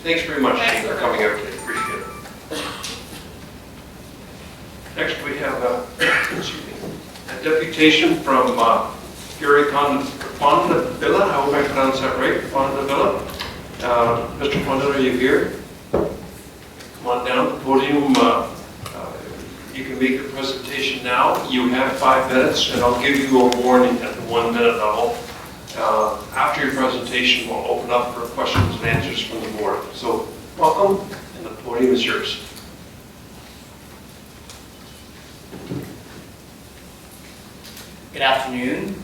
Thanks very much, Chief, for coming out today. Appreciate it. Next, we have a deputation from Gary Fondevilla. I hope I pronounced that right. Fondevilla. Mr. Fondevilla, are you here? Come on down to the podium. You can make the presentation now. You have 5 minutes, and I'll give you a warning at the 1 minute level. After your presentation, we'll open up for questions and answers from the board. So, welcome, and the podium is yours. Good afternoon.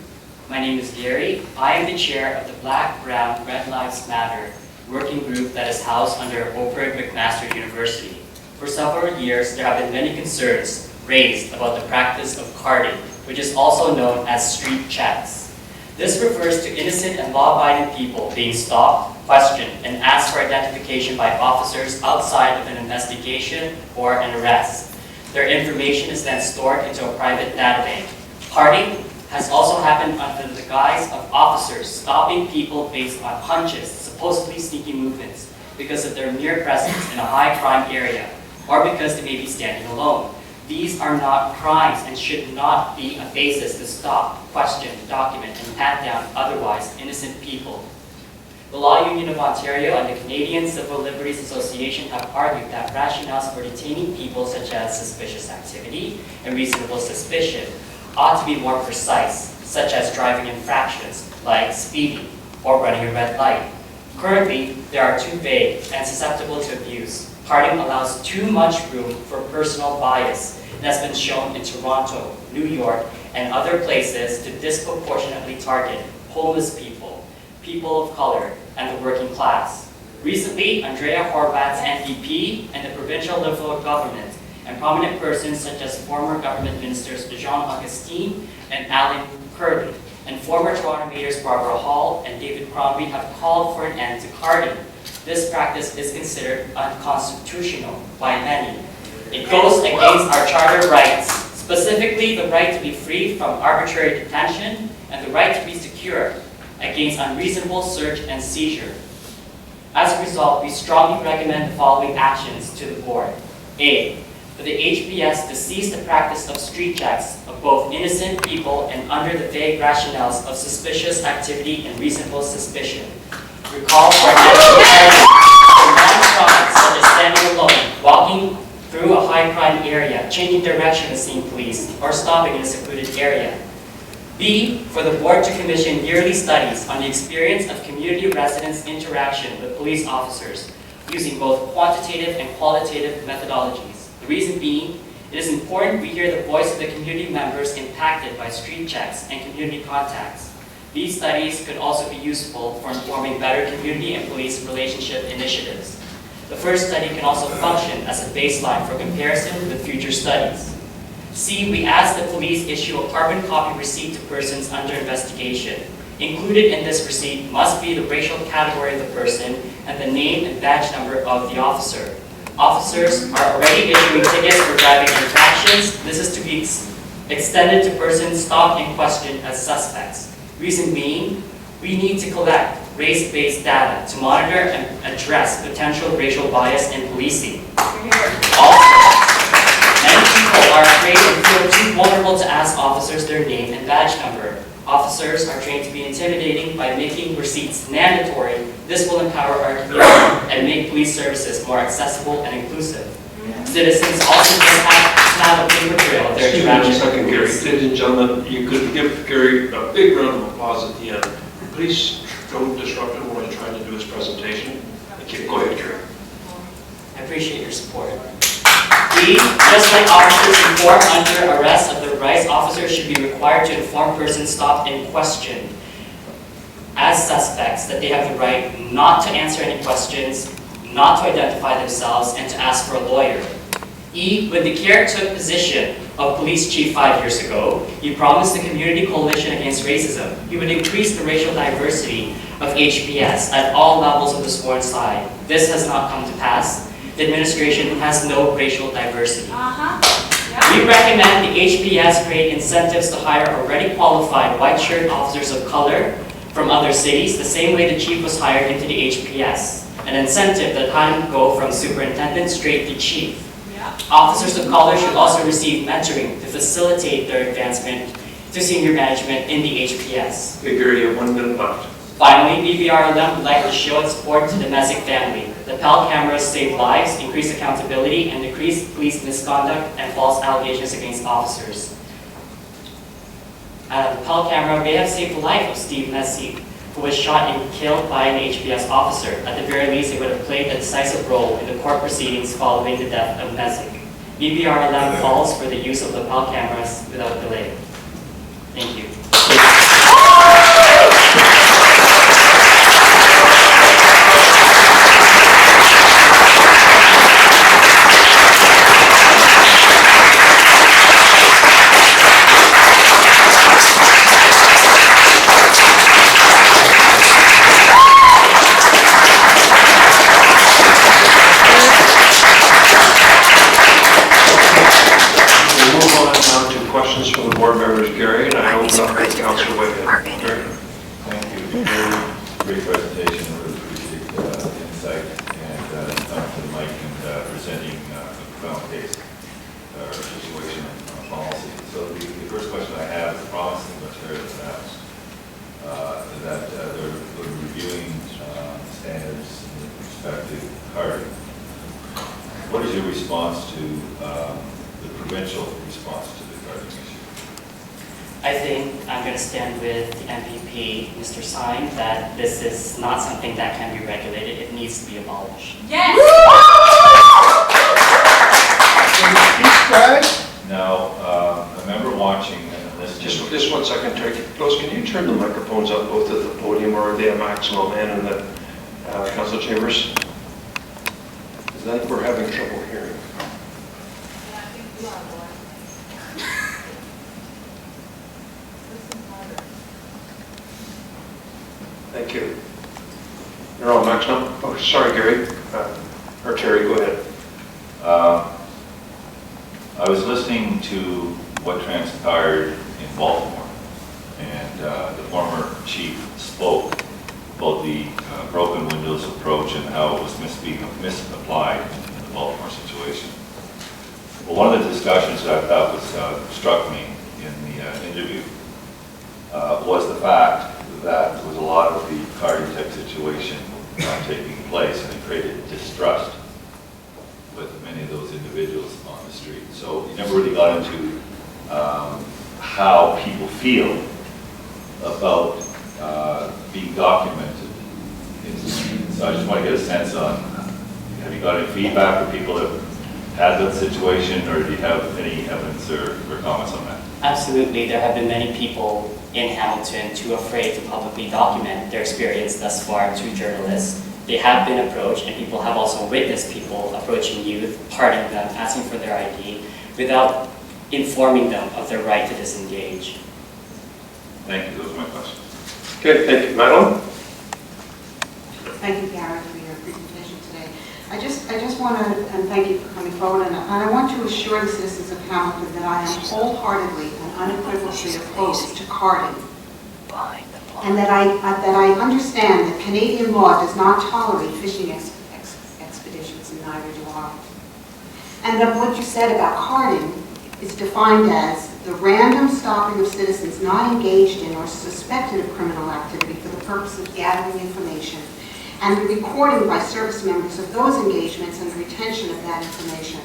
My name is Gary. I am the chair of the Black, Brown, Red Lives Matter working group that is housed under Oprah McMaster University. For several years, there have been many concerns raised about the practice of carding, which is also known as street checks. This refers to innocent and law-abiding people being stopped, questioned, and asked for identification by officers outside of an investigation or an arrest. Their information is then stored into a private databank. Carding has also happened under the guise of officers stopping people based on hunches, supposedly sneaky movements, because of their mere presence in a high-crime area, or because they may be standing alone. These are not crimes and should not be a basis to stop, question, document, and pat down otherwise innocent people. The Law Union of Ontario and the Canadian Civil Liberties Association have argued that rationales for detaining people such as suspicious activity and reasonable suspicion ought to be more precise, such as driving infractions like speeding or running a red light. Currently, they are too vague and susceptible to abuse. Carding allows too much room for personal bias and has been shown in Toronto, New York, and other places to disproportionately target homeless people, people of color, and the working class. Recently, Andrea Horwath's NDP and the provincial Liberal government and prominent persons such as former government ministers Jean-Augustine and Alan Curley and former Toronto mayors Barbara Hall and David Crombie have called for an end to carding. This practice is considered unconstitutional by many. It goes against our charter rights, specifically the right to be free from arbitrary detention and the right to be secure against unreasonable search and seizure. As a result, we strongly recommend the following actions to the board. A, for the HPS to cease the practice of street checks of both innocent people and under the vague rationales of suspicious activity and reasonable suspicion. Recall for non-crimes such as standing alone, walking through a high-crime area, changing direction and seeing police, or stopping in a secluded area. B, for the board to commission yearly studies on the experience of community residents' interaction with police officers, using both quantitative and qualitative methodologies. The reason being, it is important we hear the voice of the community members impacted by street checks and community contacts. These studies could also be useful for informing better community and police relationship initiatives. The first study can also function as a baseline for comparison with future studies. C, we ask the police issue a carbon copy receipt to persons under investigation. Included in this receipt must be the racial category of the person and the name and badge number of the officer. Officers are already issuing tickets for driving infractions. This is to be extended to persons stopped and questioned as suspects. Reason being, we need to collect race-based data to monitor and address potential racial bias in policing. Also, many people are afraid and feel too vulnerable to ask officers their name and badge number. Officers are trained to be intimidating by making receipts mandatory. This will empower our community and make police services more accessible and inclusive. Citizens also just have a paper trail of their interaction. Excuse me a second, Gary. Ladies and gentlemen, you could give Gary a big round of applause at the end. Please don't disrupt him when he's trying to do his presentation. Okay, go ahead, Gary. I appreciate your support. D, just like officers inform under arrest of their rights, officers should be required to inform persons stopped and questioned as suspects that they have the right not to answer any questions, not to identify themselves, and to ask for a lawyer. E, when the Kier took position of police chief 5 years ago, he promised the Community Coalition Against Racism he would increase the racial diversity of HPS at all levels of the sworn side. This has not come to pass. The administration has no racial diversity. We recommend the HPS create incentives to hire already qualified white shirt officers of color from other cities, the same way the chief was hired into the HPS. an incentive that had him go from superintendent straight to chief. Officers of color should also receive mentoring to facilitate their advancement to senior management in the HPS. Gary, you have 1 minute left. Finally, BBRLM would like to show its support to the Messick family. The PAL cameras save lives, increase accountability, and decrease police misconduct and false allegations against officers. The PAL camera may have saved the life of Steve Messick, who was shot and killed by an HPS officer. At the very least, it would have played a decisive role in the court proceedings following the death of Messick. BBRLM calls for the use of the PAL cameras without delay. Thank you. Questions from the board members, Gary, and I open up to Councillor Whitman. Thank you. Great presentation. Really appreciate the insight and coming to the mic and presenting a profound case or situation on policy. So the first question I have is promising material announced that they're reviewing standards in respect to carding. What is your response to the provincial response to the carding issue? I think I'm going to stand with the MPP, Mr. Syme, that this is not something that can be regulated. It needs to be abolished. Yes! Now, I remember watching and listening. Just 1 second, Terry. Rose, can you turn the microphones up both at the podium or the maximum and in the council chambers? Because I think we're having trouble hearing. Thank you. You're on max now? Oh, sorry, Gary. Or Terry, go ahead. I was listening to what transpired in Baltimore, and the former chief spoke about the broken windows approach and how it was misapplied in the Baltimore situation. Well, one of the discussions that I thought was struck me in the interview was the fact that there was a lot of the carding type situation taking place, and it created distrust with many of those individuals on the street. So you never really got into how people feel about being documented. So I just want to get a sense on, have you got any feedback from people that had that situation, or do you have any evidence or comments on that? Absolutely. There have been many people in Hamilton too afraid to publicly document their experience thus far to journalists. They have been approached, and people have also witnessed people approaching youth, parting them, asking for their ID, without informing them of their right to disengage. Thank you. Those are my questions. Okay, thank you. Madeline? Thank you, Gary, for your presentation today. I just want to, and thank you for coming forward, and I want to assure the citizens of Hamilton that I am wholeheartedly and unequivocally opposed to carding, and that I understand that Canadian law does not tolerate fishing expeditions, and neither do I. And that what you said about carding is defined as the random stopping of citizens not engaged in or suspected of criminal activity for the purpose of gathering information, and the recording by service members of those engagements and the retention of that information.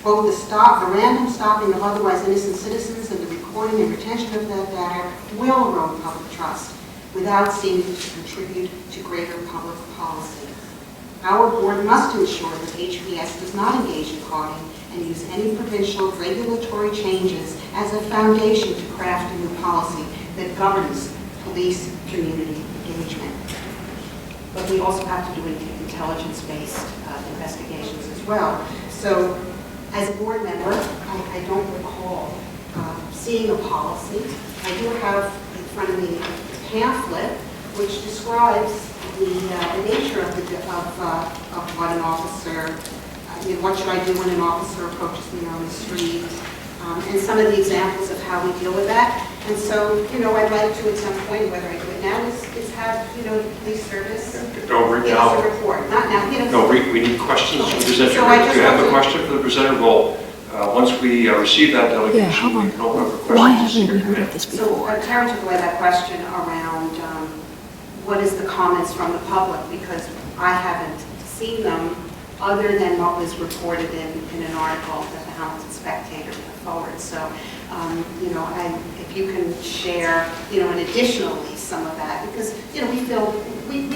Both the random stopping of otherwise innocent citizens and the recording and retention of that data will erode public trust without seeming to contribute to greater public policy. Our board must ensure that HPS does not engage in carding and use any provincial regulatory changes as a foundation to craft a new policy that governs police community engagement. But we also have to do intelligence-based investigations as well. So, as a board member, I don't recall seeing a policy. I do have in front of me a pamphlet which describes the nature of what an officer, what should I do when an officer approaches me on the street, and some of the examples of how we deal with that. And so, I'd like to, at some point, whether I do it now, is have, police service Don't reach give us out. a report. Not now, No, we need questions from the presenter. So I If just you have a want to- question for the presenter, once we receive that delegation, we can open up for Why questions. haven't we heard of this So before? Karen took away that question around what is the comments from the public, because I haven't seen them other than what was reported in an article that the Hamilton Spectator put forward. So, if you can share, and additionally some of that, because, we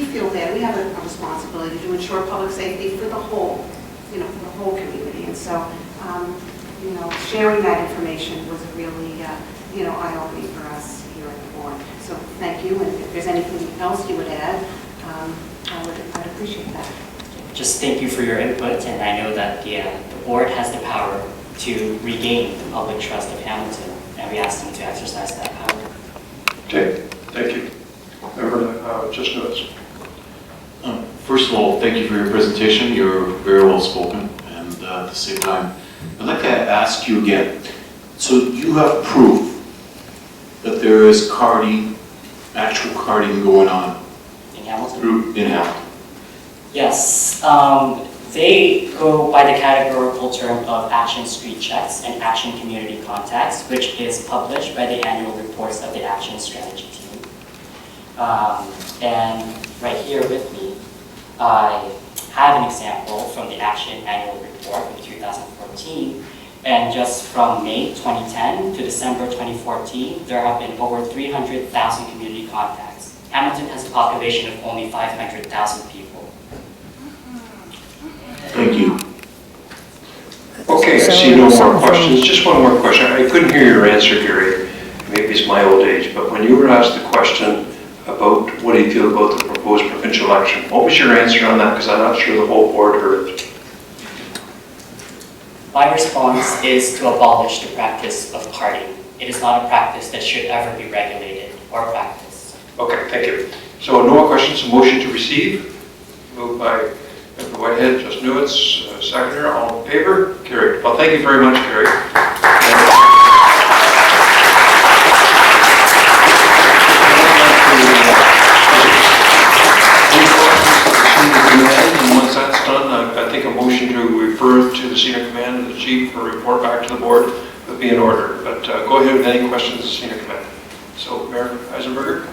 feel that we have a responsibility to ensure public safety for the whole, for the whole community. And so, sharing that information was really, eye-opening for us here at the board. So thank you, and if there's anything else you would add, I'd appreciate that. Just thank you for your input, and I know that the board has the power to regain the public trust of Hamilton, and we ask them to exercise that power. Okay, thank you. Member, just notes. First of all, thank you for your presentation. You're very well spoken, and at the same time, I'd like to ask you again. So you have proof that there is carding, actual carding going on In Hamilton? in Hamilton? Yes, they go by the categorical term of action street checks and action community contacts, which is published by the annual reports of the action strategy team. And right here with me, I have an example from the action annual report from 2014. And just from May 2010 to December 2014, there have been over 300,000 community contacts. Hamilton has a population of only 500,000 people. Thank you. Okay, I see no more questions. Just one more question. I couldn't hear your answer, Gary. Maybe it's my old age, but when you were asked the question about what do you feel about the proposed provincial election, what was your answer on that? Because I'm not sure the whole board heard it. My response is to abolish the practice of carding. It is not a practice that should ever be regulated or practiced. Okay, thank you. So no more questions, a motion to receive. Moved by Member Whitehead, just knew it's seconder, all in favor, carried. Well, thank you very much, Gary. And once that's done, I think a motion to refer to the senior command and the chief for a report back to the board would be in order. But go ahead with any questions of the senior command. So, Mayor Eisenberger?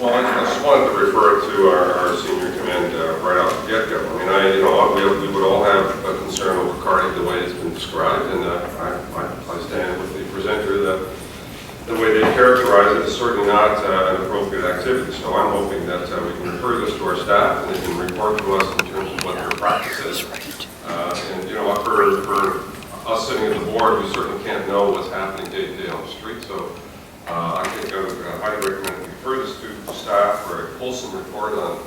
Well, I just wanted to refer to our senior command right off the get-go. We would all have a concern over carding the way it's been described, and I stand with the presenter that the way they characterize it is certainly not an appropriate activity. So I'm hoping that we can refer this to our staff, and they can report to us in terms of what their practice is. And for us sitting at the board, we certainly can't know what's happening day to day on the street. So I think I would highly recommend we refer this to staff for a fulsome report on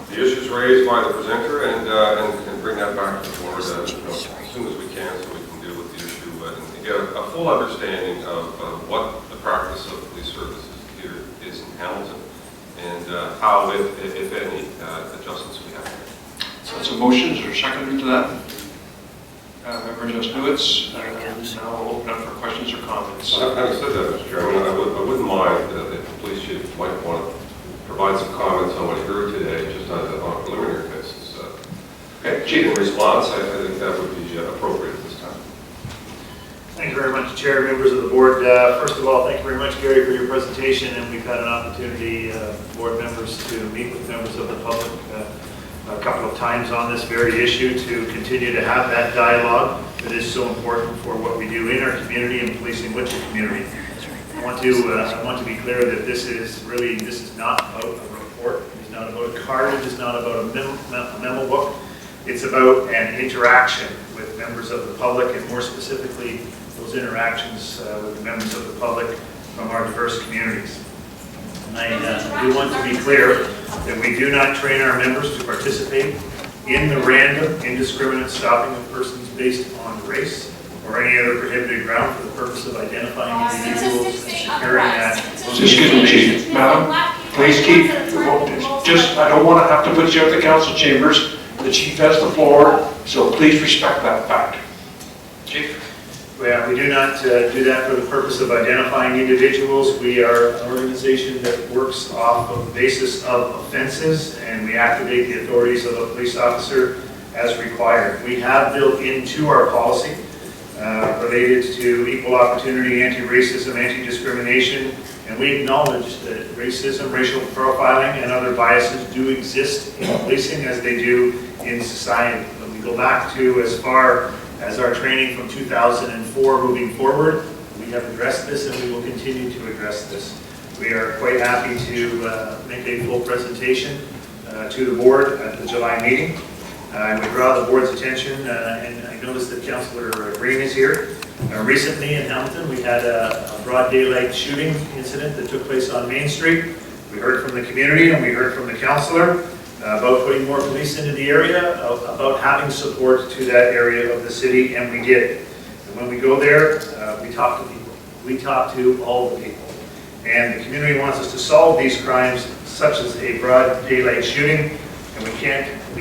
the issues raised by the presenter, and bring that back to the board as soon as we can, so we can deal with the issue and get a full understanding of what the practice of police services here is in Hamilton, and how, if any, adjustments we have to make. So it's a motion, is there a seconder to that? Member Just Newitz, now we'll open up for questions or comments. Having said that, Mr. Chairman, I wouldn't mind if the police chief might want to provide some comments on what he heard today, just on a preliminary basis. Okay, Chief. In response, I think that would be appropriate at this time. Thank you very much, Chair, members of the board. First of all, thank you very much, Gary, for your presentation, and we've had an opportunity, board members, to meet with members of the public a couple of times on this very issue to continue to have that dialogue that is so important for what we do in our community and policing with the community. I want to be clear that this is not about a report. It's not about a card. It is not about a memo book. It's about an interaction with members of the public, and more specifically, those interactions with the members of the public from our diverse communities. And I do want to be clear that we do not train our members to participate in the random, indiscriminate stopping of persons based on race or any other prohibited ground for the purpose of identifying individuals and securing that. Excuse me, Chief. Madam, please keep, I don't want to have to put you out the council chambers. The chief has the floor, so please respect that fact. Chief? We do not do that for the purpose of identifying individuals. We are an organization that works off of the basis of offenses, and we activate the authorities of a police officer as required. We have built into our policy related to equal opportunity, anti-racism, anti-discrimination, and we acknowledge that racism, racial profiling, and other biases do exist in policing as they do in society. When we go back to as far as our training from 2004 moving forward, we have addressed this and we will continue to address this. We are quite happy to make a full presentation to the board at the July meeting. I would draw the board's attention, and I noticed that Councillor Green is here. Recently in Hamilton, we had a broad daylight shooting incident that took place on Main Street. We heard from the community and we heard from the councillor about putting more police into the area, about having support to that area of the city, and we did. And when we go there, we talk to people. We talk to all the people. And the community wants us to solve these crimes, such as a broad daylight shooting, and we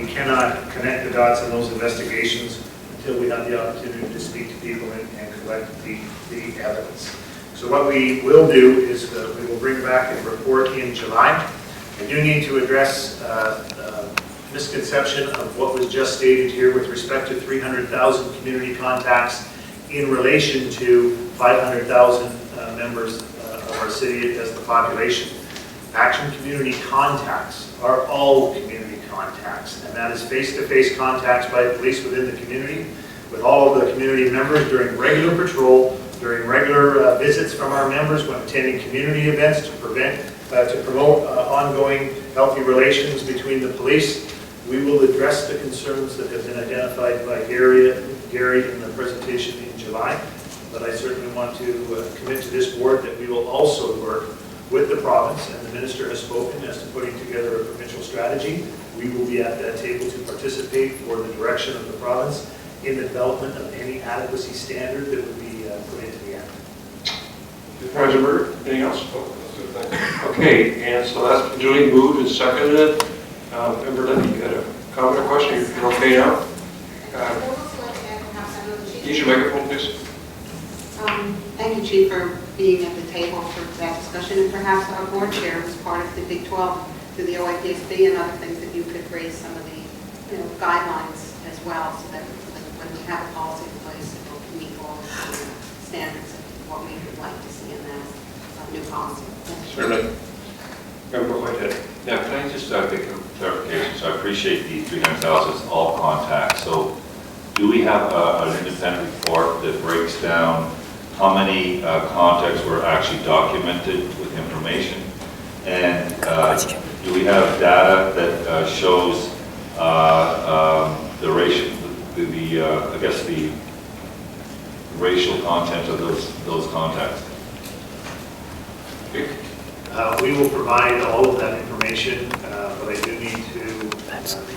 cannot connect the dots in those investigations until we have the opportunity to speak to people and collect the evidence. So what we will do is we will bring back a report in July. I do need to address misconception of what was just stated here with respect to 300,000 community contacts in relation to 500,000 members of our city as the population. Action community contacts are all community contacts, and that is face-to-face contacts by police within the community with all of the community members during regular patrol, during regular visits from our members when attending community events to promote ongoing healthy relations between the police. We will address the concerns that have been identified by Gary in the presentation in July, but I certainly want to commit to this board that we will also work with the province, and the minister has spoken as to putting together a provincial strategy. We will be at that table to participate for the direction of the province in the development of any adequacy standard that would be put into the act. President Burke, anything else? Okay, and so that's been duly moved and seconded. Member Lindy, you had a comment or question? You're okay now? Use your microphone, please. Thank you, Chief, for being at the table for that discussion, and perhaps our board chair was part of the Big 12 through the OIPSB and other things that you could raise some of the guidelines as well, so that when we have a policy in place, it will meet all the standards of what we would like to see in that new policy. Certainly. Member Whitehead. Yeah, can I just make a clarification? So I appreciate the 300,000 is all contacts. So do we have an independent report that breaks down how many contacts were actually documented with information? And do we have data that shows the racial, I guess the racial content of those contacts? Okay. We will provide all of that information, but I do need to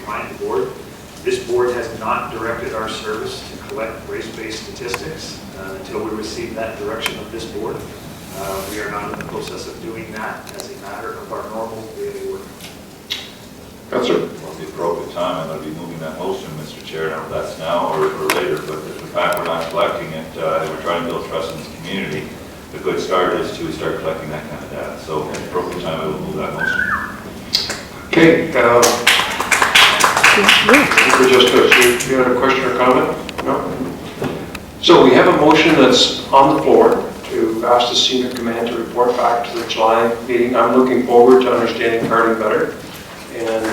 remind the board, this board has not directed our service to collect race-based statistics until we receive that direction of this board. We are not in the process of doing that as a matter of our normal daily work. Councillor. Well, the appropriate time, I'm going to be moving that motion, Mr. Chair. Now, that's now or later, but the fact we're not collecting it, and we're trying to build trust in this community, a good start is to start collecting that kind of data. So at the appropriate time, I will move that motion. Okay. You had a question or comment? No? So we have a motion that's on the floor to ask the senior command to report back to the July meeting. I'm looking forward to understanding Harding better, and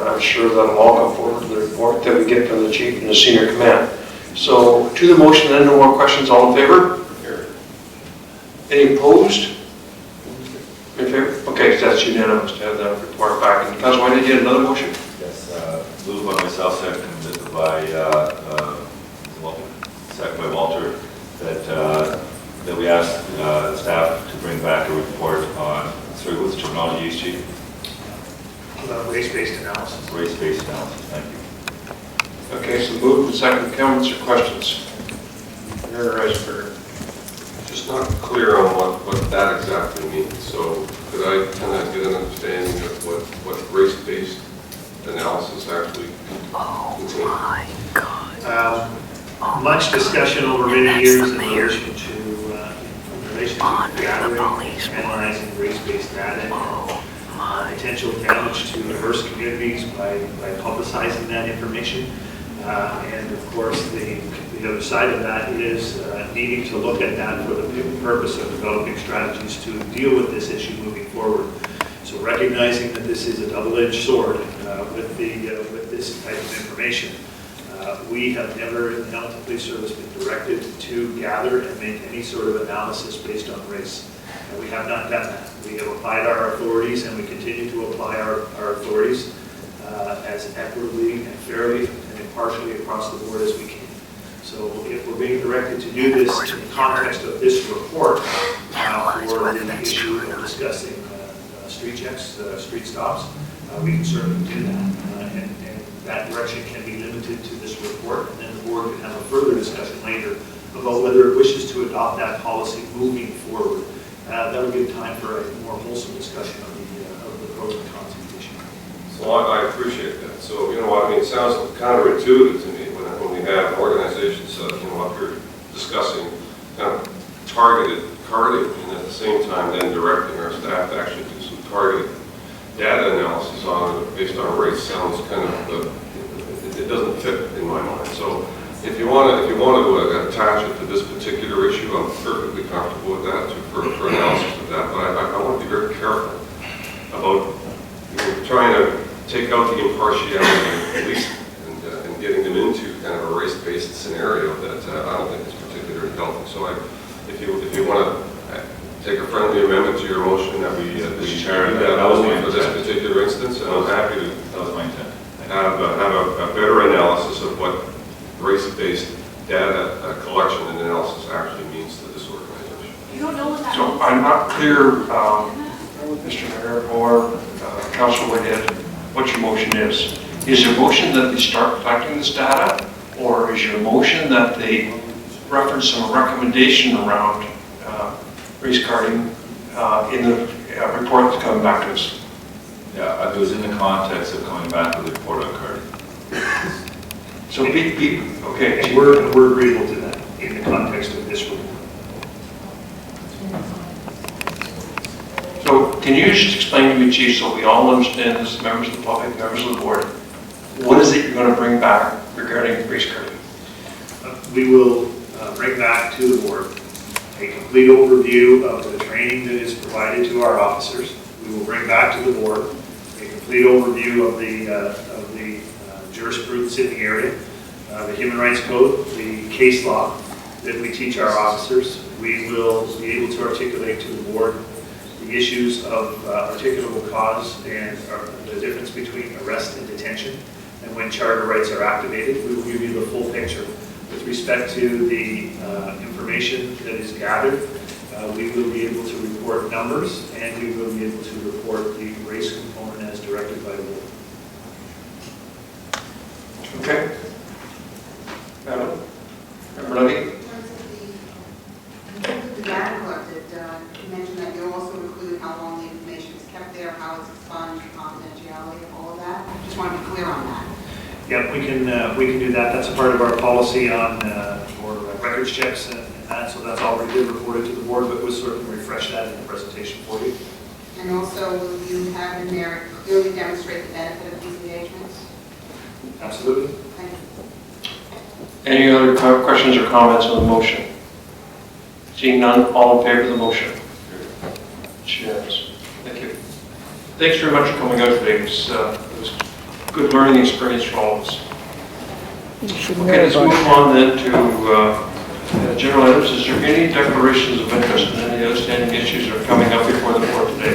I'm sure that'll all come forward to the report that we get from the chief and the senior command. So to the motion, then, no more questions. All in favor? Any opposed? In favor? Okay, so that's unanimous to have that report back. And Councilor, why did you get another motion? Yes, moved by myself, seconded by second by Walter, that we ask staff to bring back a report on, sorry, what's the terminology used, Chief? Race-based analysis. Race-based analysis, thank you. Okay, so moved and second. Comments or questions? Mayor Reisberger. Just not clear on what that exactly means. So could I kind of get an understanding of what race-based analysis actually contains? much discussion over many years in relation to gathering, analyzing race-based data, and potential damage to diverse communities by publicizing that information. And of course, the other side of that is needing to look at that for the purpose of developing strategies to deal with this issue moving forward. So recognizing that this is a double-edged sword with this type of information, we have never in the Hamilton Police Service been directed to gather and make any sort of analysis based on race. And we have not done that. We have applied our authorities, and we continue to apply our authorities as equitably and fairly and impartially across the board as we can. So if we're being directed to do this in the context of this report for the issue of discussing street checks, street stops, we can certainly do that. And that direction can be limited to this report, and then the board can have a further discussion later about whether it wishes to adopt that policy moving forward. That'll give time for a more wholesome discussion of the pros and cons of the issue. So I appreciate that. So, you know what, I mean, it sounds counterintuitive to me when we have organizations, up here discussing kind of targeted carding, and at the same time then directing our staff to actually do some targeted data analysis based on race. Sounds kind of, it doesn't fit in my mind. So if you want to attach it to this particular issue, I'm perfectly comfortable with that for analysis of that. But I want to be very careful about trying to take out the impartiality of the police and getting them into kind of a race-based scenario that I don't think is particularly healthy. So if you want to take a friendly amendment to your motion that we Chair, that was for this particular instance, and I'm happy to That was my intent. have a better analysis of what race-based data collection and analysis actually means to this organization. You don't know what that So means? I'm not clear, Mr. Mayor or Councilor Whitehead, what your motion is. Is your motion that they start collecting this data, or is your motion that they reference some recommendation around race carding in the report that's coming back to us? Yeah, it was in the context of coming back with a report on carding. So okay. And we're agreeable to that in the context of this report. So can you just explain to me, Chief, so we all understand this, members of the public, members of the board, what is it you're going to bring back regarding race carding? We will bring back to the board a complete overview of the training that is provided to our officers. We will bring back to the board a complete overview of the jurisprudence in the area, the Human Rights Code, the case law that we teach our officers. We will be able to articulate to the board the issues of articulable cause and the difference between arrest and detention, and when charter rights are activated. We will give you the full picture. With respect to the information that is gathered, we will be able to report numbers, and we will be able to report the race component as directed by the board. Okay. Madam? Member Levy? In terms of the data collected, you mentioned that you also include how long the information is kept there, how it's expunged, confidentiality, all of that. Just want to be clear on that. Yeah, we can do that. That's a part of our policy on for records checks and that. So that's already been reported to the board, but we'll certainly refresh that in the presentation for you. And also, will you have in there clearly demonstrate the benefit of these engagements? Absolutely. Thank you. Any other questions or comments on the motion? Seeing none, all in favor of the motion? Cheers. Thank you. Thanks very much for coming out today. It was a good learning experience for all of us. Okay, let's move on then to general items. Is there any declarations of interest in any outstanding issues that are coming up before the board today?